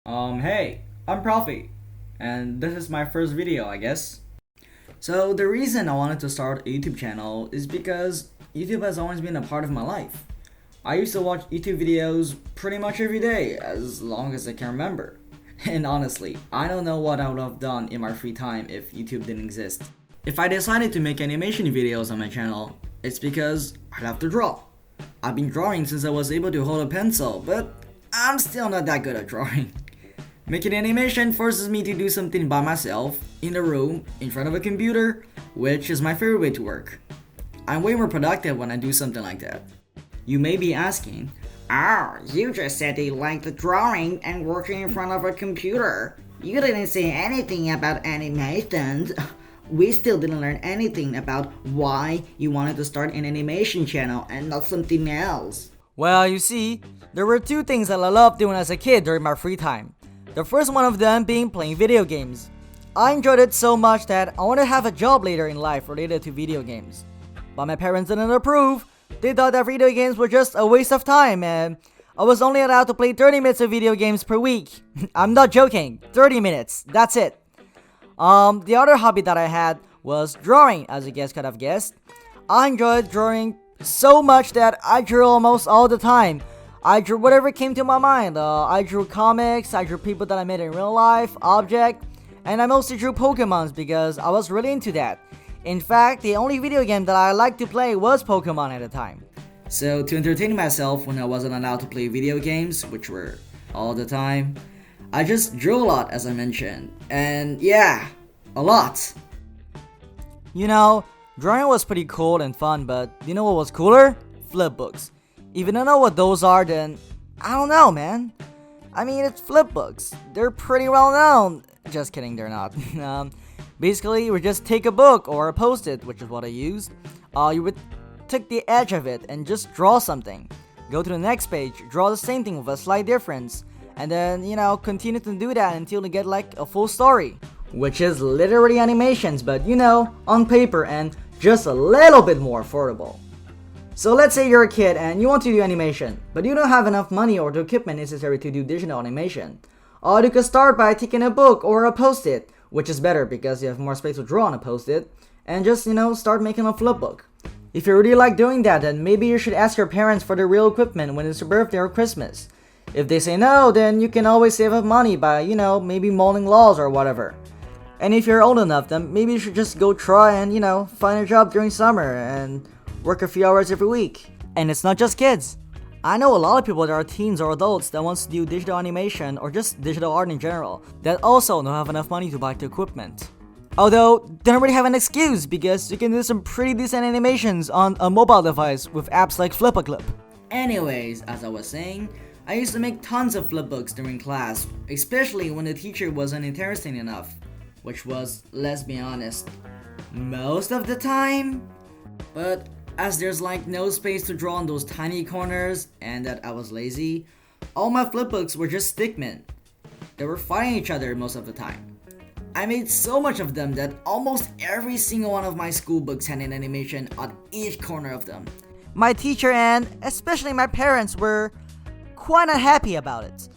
Hey, I'm PROFY, and this is my first video, I guess. So, the reason I wanted to start a YouTube channel is because YouTube has always been a part of my life. I used to watch YouTube videos pretty much every day, as long as I can remember. And honestly, I don't know what I would have done in my free time if YouTube didn't exist. If I decided to make animation videos on my channel, it's because I love to draw. I've been drawing since I was able to hold a pencil, but I'm still not that good at drawing. Making animation forces me to do something by myself, in a room, in front of a computer, which is my favorite way to work. I'm way more productive when I do something like that. You may be asking, You just said you liked drawing and working in front of a computer. You didn't say anything about animations. We still didn't learn anything about why you wanted to start an animation channel and not something else. Well, you see, there were two things that I loved doing as a kid during my free time. The first one of them being playing video games. I enjoyed it so much that I wanted to have a job later in life related to video games. But my parents didn't approve. They thought that video games were just a waste of time and I was only allowed to play 30 minutes of video games per week. I'm not joking, 30 minutes, that's it. The other hobby that I had was drawing, as you guys could have guessed. I enjoyed drawing so much that I drew almost all the time. I drew whatever came to my mind. I drew comics, I drew people that I met in real life, object, and I mostly drew Pokemons because I was really into that. In fact, the only video game that I liked to play was Pokemon at the time. So to entertain myself when I wasn't allowed to play video games, which were all the time, I just drew a lot, as I mentioned. And yeah, a lot. You know, drawing was pretty cool and fun, but you know what was cooler? Flip books. If you don't know what those are, then I don't know, man. I mean, it's flip books. They're pretty well known. Just kidding, they're not. Basically, you would just take a book or a post-it, which is what I used. You would take the edge of it and just draw something. Go to the next page, draw the same thing with a slight difference. And then, continue to do that until you get like a full story. Which is literally animations, but on paper and just a little bit more affordable. So let's say you're a kid and you want to do animation, but you don't have enough money or the equipment necessary to do digital animation. You could start by taking a book or a post-it, which is better because you have more space to draw on a post-it, and just, start making a flip book. If you really like doing that, then maybe you should ask your parents for the real equipment when it's your birthday or Christmas. If they say no, then you can always save up money by, maybe molding laws or whatever. And if you're old enough, then maybe you should just go try and, find a job during summer and work a few hours every week. And it's not just kids. I know a lot of people that are teens or adults that wants to do digital animation or just digital art in general that also don't have enough money to buy the equipment. Although, they don't really have an excuse because you can do some pretty decent animations on a mobile device with apps like Flip-a-Clip. Anyways, as I was saying, I used to make tons of flipbooks during class, especially when the teacher wasn't interesting enough, which was, let's be honest, most of the time. But as there's like no space to draw on those tiny corners and that I was lazy, all my flipbooks were just stickmen. They were fighting each other most of the time. I made so much of them that almost every single one of my school books had an animation on each corner of them. My teacher and especially my parents were quite unhappy about it.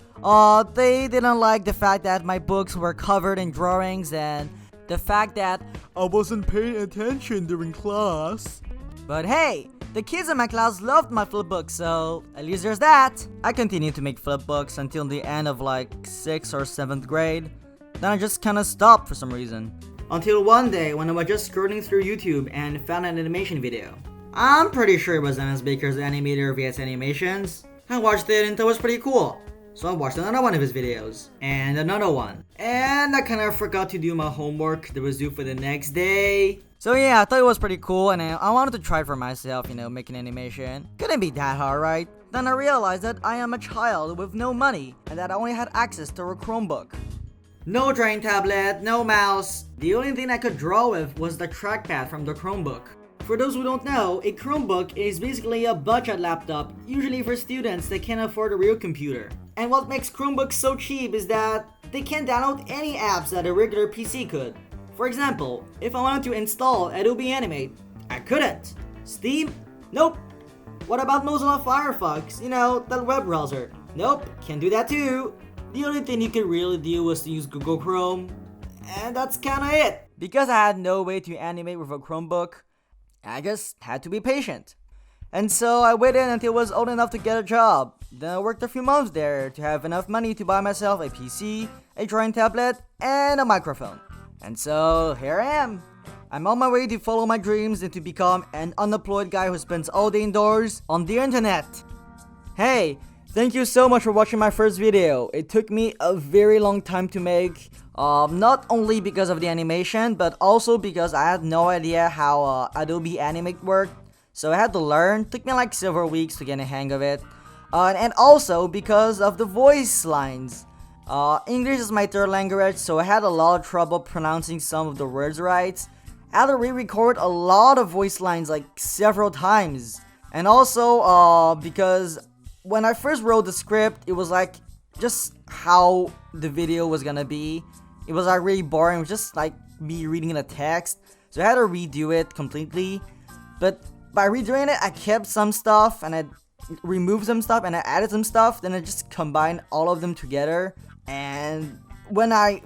They didn't like the fact that my books were covered in drawings and the fact that I wasn't paying attention during class. But hey, the kids in my class loved my flip books, so at least there's that. I continued to make flip books until the end of like 6th or 7th grade. Then I just kinda stopped for some reason. Until one day when I was just scrolling through YouTube and found an animation video. I'm pretty sure it was Dennis Baker's Animator vs Animations. I watched it and thought it was pretty cool. So I watched another one of his videos, and another one. And I kinda forgot to do my homework that was due for the next day. So yeah, I thought it was pretty cool and I wanted to try it for myself, making animation. Couldn't be that hard, right? Then I realized that I am a child with no money and that I only had access to a Chromebook. No drawing tablet, no mouse. The only thing I could draw with was the trackpad from the Chromebook. For those who don't know, a Chromebook is basically a budget laptop, usually for students that can't afford a real computer. And what makes Chromebooks so cheap is that they can't download any apps that a regular PC could. For example, if I wanted to install Adobe Animate, I couldn't. Steam? Nope. What about Mozilla Firefox? That web browser? Nope, can't do that too. The only thing you could really do was to use Google Chrome, and that's kinda it. Because I had no way to animate with a Chromebook, I just had to be patient. And so I waited until I was old enough to get a job. Then I worked a few months there to have enough money to buy myself a PC, a drawing tablet, and a microphone. And so here I am. I'm on my way to follow my dreams and to become an unemployed guy who spends all day indoors on the internet. Hey, thank you so much for watching my first video. It took me a very long time to make. Not only because of the animation, but also because I had no idea how Adobe Animate worked. So I had to learn. Took me like several weeks to get a hang of it. And also because of the voice lines. English is my third language, so I had a lot of trouble pronouncing some of the words right. I had to re-record a lot of voice lines like several times. And also because when I first wrote the script, it was like just how the video was gonna be. It was like really boring. It was just like me reading the text. So I had to redo it completely. But by redoing it, I kept some stuff and I removed some stuff and I added some stuff. Then I just combined all of them together. And when I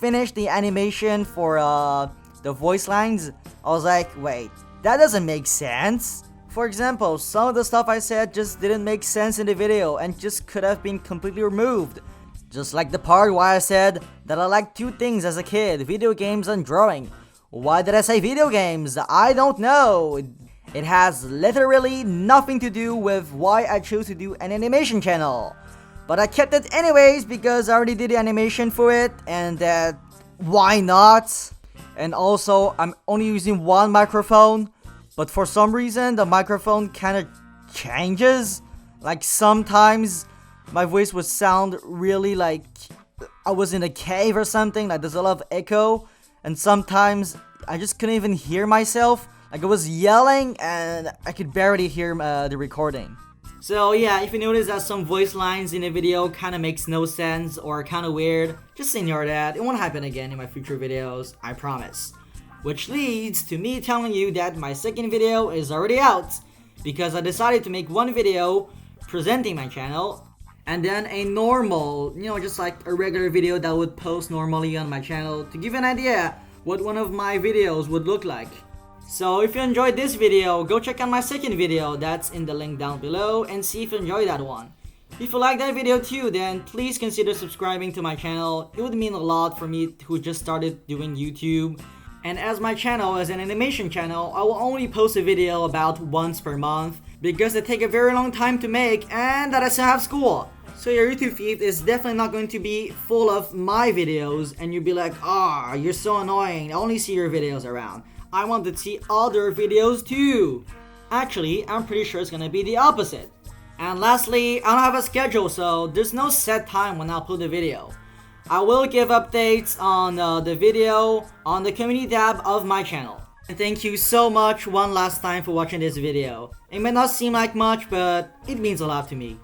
finished the animation for the voice lines, I was like, wait, that doesn't make sense. For example, some of the stuff I said just didn't make sense in the video and just could have been completely removed. Just like the part where I said that I liked two things as a kid, video games and drawing. Why did I say video games? I don't know. It has literally nothing to do with why I chose to do an animation channel. But I kept it anyways because I already did the animation for it, and why not? And also, I'm only using one microphone, but for some reason the microphone kind of changes. Like sometimes my voice would sound really like I was in a cave or something, like there's a lot of echo, and sometimes I just couldn't even hear myself. Like I was yelling and I could barely hear the recording. So yeah, if you notice that some voice lines in the video kind of makes no sense or kind of weird, just ignore that. It won't happen again in my future videos, I promise. Which leads to me telling you that my second video is already out, because I decided to make one video presenting my channel and then a normal, just like a regular video that would post normally on my channel to give you an idea what one of my videos would look like. So if you enjoyed this video, go check out my second video that's in the link down below and see if you enjoyed that one. If you like that video too, then please consider subscribing to my channel. It would mean a lot for me who just started doing YouTube. And as my channel is an animation channel, I will only post a video about once per month because they take a very long time to make and that I still have school. So your YouTube feed is definitely not going to be full of my videos and you'll be like, you're so annoying, I only see your videos around. I want to see other videos too. Actually, I'm pretty sure it's gonna be the opposite. And lastly, I don't have a schedule, so there's no set time when I'll upload the video. I will give updates on the video on the community tab of my channel. And thank you so much one last time for watching this video. It may not seem like much, but it means a lot to me.